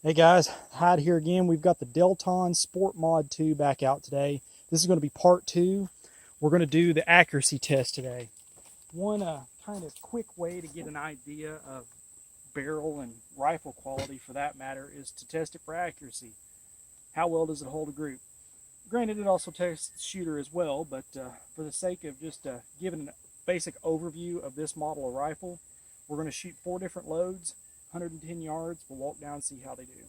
Hey guys, Hyde here again. We've got the Delton Sport Mod 2 back out today. This is going to be part 2. We're going to do the accuracy test today. One kind of quick way to get an idea of barrel and rifle quality, for that matter, is to test it for accuracy. How well does it hold a group? Granted, it also tests the shooter as well, but for the sake of just giving a basic overview of this model of rifle, we're going to shoot 4 different loads, 110 yards. We'll walk down and see how they do.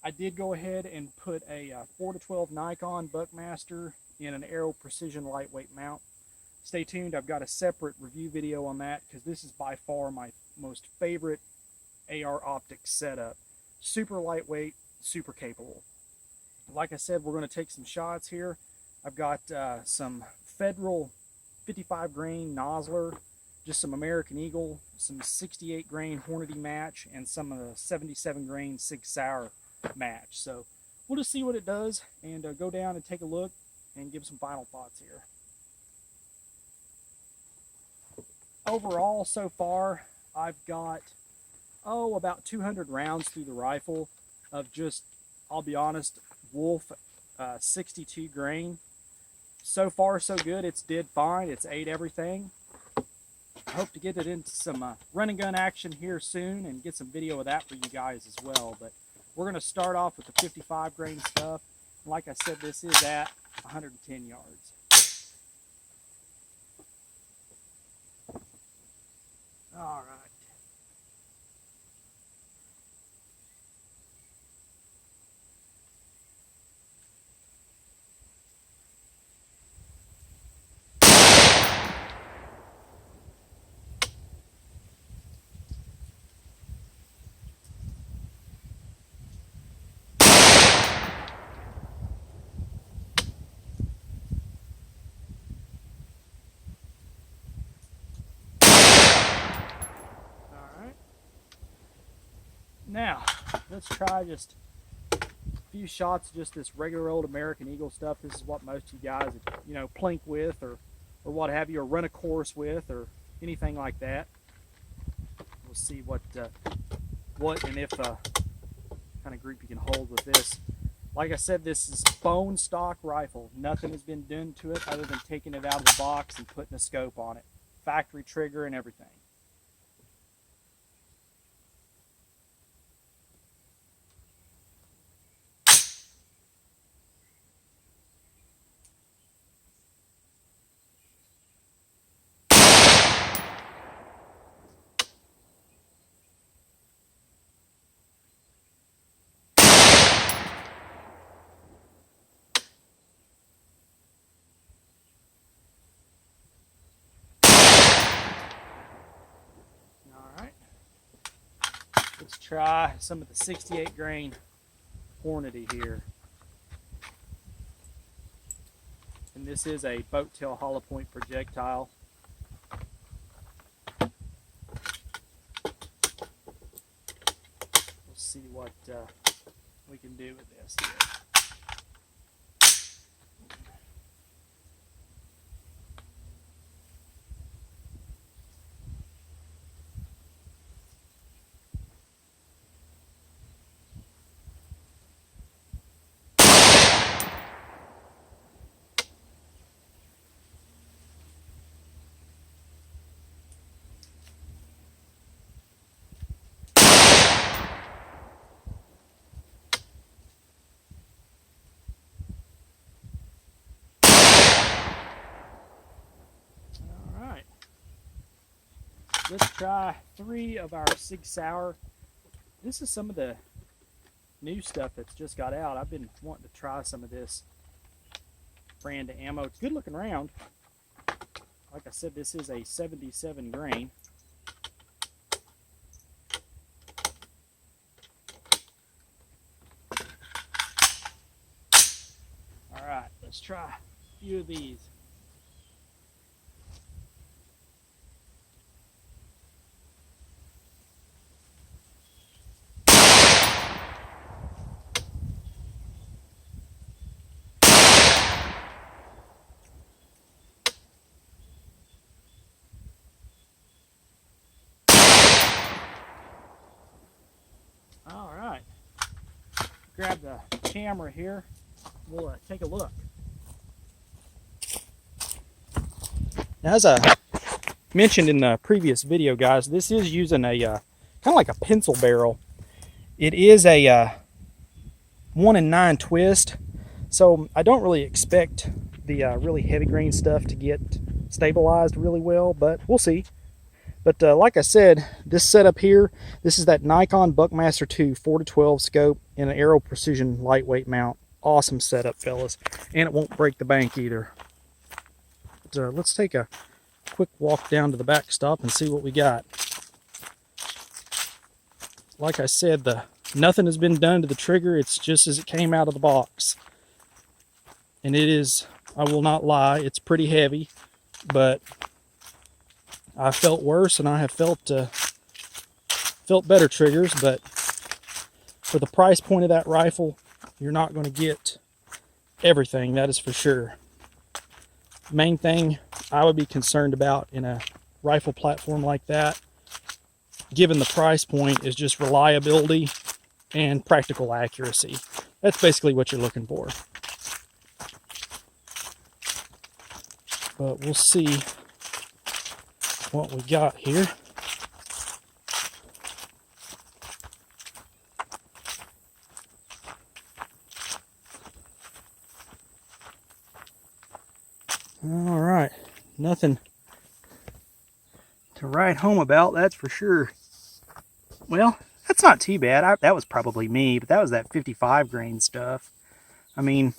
I did go ahead and put a 4-12 Nikon Buckmaster in an Aero Precision lightweight mount. Stay tuned, I've got a separate review video on that because this is by far my most favorite AR optics setup. Super lightweight, super capable. Like I said, we're going to take some shots here. I've got some Federal 55 grain Nosler, just some American Eagle, some 68 grain Hornady match, and some of the 77 grain Sig Sauer match. So we'll just see what it does and go down and take a look and give some final thoughts here. Overall, so far, I've got, about 200 rounds through the rifle of just, I'll be honest, Wolf 62 grain. So far, so good. It's did fine. It's ate everything. I hope to get it into some run and gun action here soon and get some video of that for you guys as well. But we're going to start off with the 55 grain stuff. Like I said, this is at 110 yards. All right. Now, let's try just a few shots of just this regular old American Eagle stuff. This is what most of you guys, plink with or what have you, or run a course with, or anything like that. We'll see what and if kind of group you can hold with this. Like I said, this is bone stock rifle. Nothing has been done to it other than taking it out of the box and putting a scope on it. Factory trigger and everything. Let's try some of the 68 grain Hornady here. And this is a boat tail hollow point projectile. We'll see what we can do with this here. Let's try 3 of our Sig Sauer. This is some of the new stuff that's just got out. I've been wanting to try some of this brand of ammo. It's a good looking round. Like I said, this is a 77 grain. All right, let's try a few of these. All right. grab the camera here. We'll take a look. Now, as I mentioned in the previous video, guys, this is using a kind of like a pencil barrel. It is a 1 in 9 twist, so I don't really expect the really heavy grain stuff to get stabilized really well, but we'll see. But like I said, this setup here, this is that Nikon Buckmaster 2 4-12 scope in an Aero Precision lightweight mount. Awesome setup, fellas, and it won't break the bank either. But, let's take a quick walk down to the backstop and see what we got. Like I said, nothing has been done to the trigger. It's just as it came out of the box. And it is, I will not lie, it's pretty heavy, but I felt worse, and I have felt better triggers. But for the price point of that rifle, you're not going to get everything, that is for sure. Main thing I would be concerned about in a rifle platform like that, given the price point, is just reliability and practical accuracy. That's basically what you're looking for. But we'll see what we got here. All right, nothing to write home about, that's for sure. Well, that's not too bad. That was probably me, but that was that 55 grain stuff. I mean,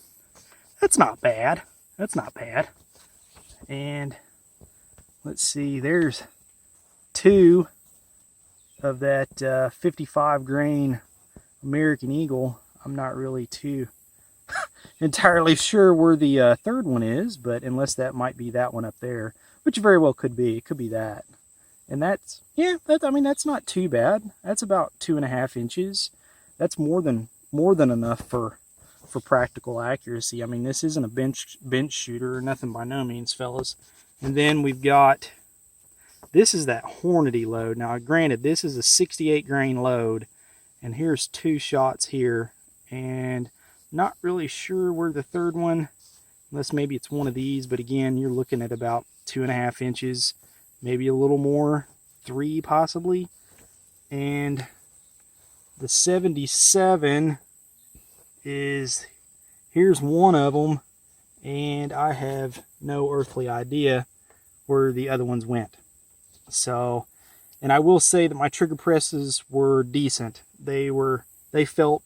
that's not bad. That's not bad. And let's see, there's 2 of that 55 grain American Eagle. I'm not really too entirely sure where the third one is, but unless that might be that one up there, which very well could be. It could be that. And that's, yeah, I mean, that's not too bad. That's about 2.5 inches. That's more than enough for practical accuracy. I mean, this isn't a bench shooter or nothing by no means, fellas. And then we've got, this is that Hornady load. Now, granted, this is a 68 grain load, and here's 2 shots here, and not really sure where the third one, unless maybe it's one of these, but again, you're looking at about 2.5 inches, maybe a little more, 3 possibly. And the 77 is, here's one of them, and I have no earthly idea where the other ones went. So, and I will say that my trigger presses were decent. They felt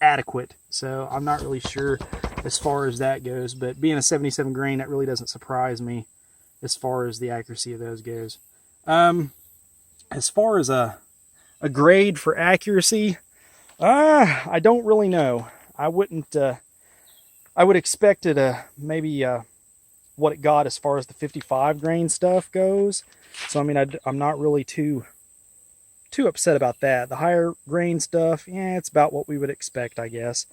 adequate, so I'm not really sure as far as that goes, but being a 77 grain, that really doesn't surprise me as far as the accuracy of those goes. As far as a grade for accuracy, I don't really know. I wouldn't, I would expect it maybe what it got as far as the 55 grain stuff goes. So I mean, I'm not really too upset about that. The higher grain stuff, yeah, it's about what we would expect, I guess.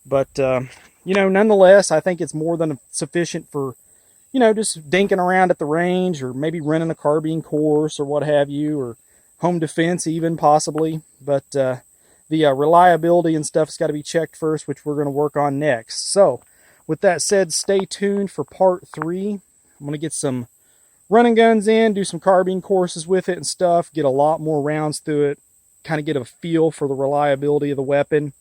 But you know, nonetheless, I think it's more than sufficient for, you know, just dinking around at the range, or maybe running a carbine course or what have you, or home defense even possibly. But the reliability and stuff has got to be checked first, which we're going to work on next. So with that said, stay tuned for part 3. I'm going to get some running guns in, do some carbine courses with it and stuff, get a lot more rounds through it, kind of get a feel for the reliability of the weapon.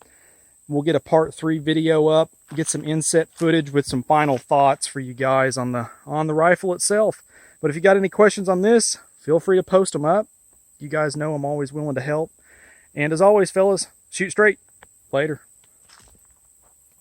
We'll get a part 3 video up, get some inset footage with some final thoughts for you guys on the rifle itself. But if you got any questions on this, feel free to post them up. You guys know I'm always willing to help. And as always, fellas, shoot straight. Later.